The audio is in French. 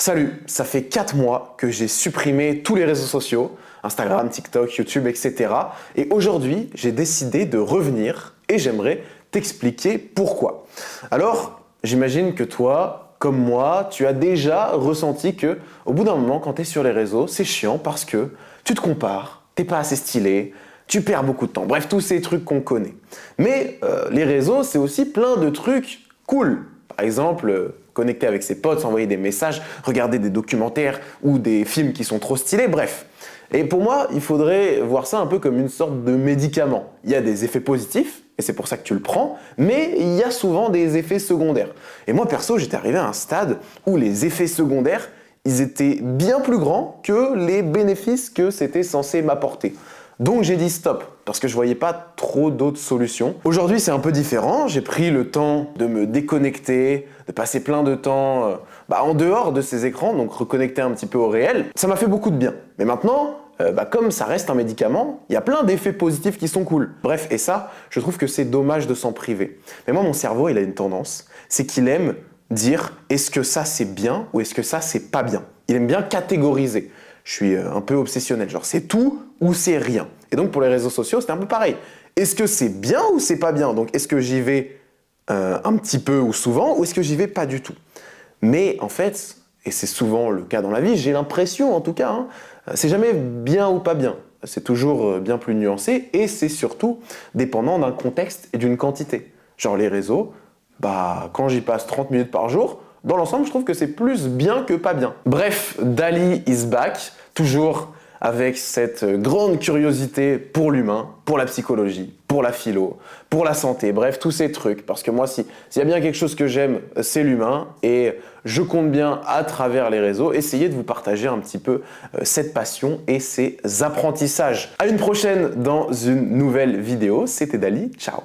Salut, ça fait 4 mois que j'ai supprimé tous les réseaux sociaux, Instagram, TikTok, YouTube, etc. Et aujourd'hui, j'ai décidé de revenir et j'aimerais t'expliquer pourquoi. Alors, j'imagine que toi, comme moi, tu as déjà ressenti que, au bout d'un moment, quand tu es sur les réseaux, c'est chiant parce que tu te compares, t'es pas assez stylé, tu perds beaucoup de temps. Bref, tous ces trucs qu'on connaît. Mais les réseaux, c'est aussi plein de trucs cool. Par exemple, connecter avec ses potes, s'envoyer des messages, regarder des documentaires ou des films qui sont trop stylés, bref. Et pour moi, il faudrait voir ça un peu comme une sorte de médicament. Il y a des effets positifs, et c'est pour ça que tu le prends, mais il y a souvent des effets secondaires. Et moi, perso, j'étais arrivé à un stade où les effets secondaires, ils étaient bien plus grands que les bénéfices que c'était censé m'apporter. Donc j'ai dit stop, parce que je voyais pas trop d'autres solutions. Aujourd'hui c'est un peu différent, j'ai pris le temps de me déconnecter, de passer plein de temps en dehors de ces écrans, donc reconnecter un petit peu au réel. Ça m'a fait beaucoup de bien. Mais maintenant, comme ça reste un médicament, il y a plein d'effets positifs qui sont cool. Bref, et ça, je trouve que c'est dommage de s'en priver. Mais moi mon cerveau, il a une tendance, c'est qu'il aime dire est-ce que ça c'est bien ou est-ce que ça c'est pas bien. Il aime bien catégoriser. Je suis un peu obsessionnel, genre c'est tout ou c'est rien. Et donc pour les réseaux sociaux, c'est un peu pareil. Est-ce que c'est bien ou c'est pas bien? Donc est-ce que j'y vais un petit peu ou souvent ou est-ce que j'y vais pas du tout? Mais en fait, et c'est souvent le cas dans la vie, j'ai l'impression en tout cas, c'est jamais bien ou pas bien. C'est toujours bien plus nuancé et c'est surtout dépendant d'un contexte et d'une quantité. Genre les réseaux, quand j'y passe 30 minutes par jour, dans l'ensemble, je trouve que c'est plus bien que pas bien. Bref, DALL-E is back, toujours avec cette grande curiosité pour l'humain, pour la psychologie, pour la philo, pour la santé, bref, tous ces trucs. Parce que moi, s'il y a bien quelque chose que j'aime, c'est l'humain. Et je compte bien, à travers les réseaux, essayer de vous partager un petit peu cette passion et ces apprentissages. À une prochaine dans une nouvelle vidéo. C'était DALL-E, ciao.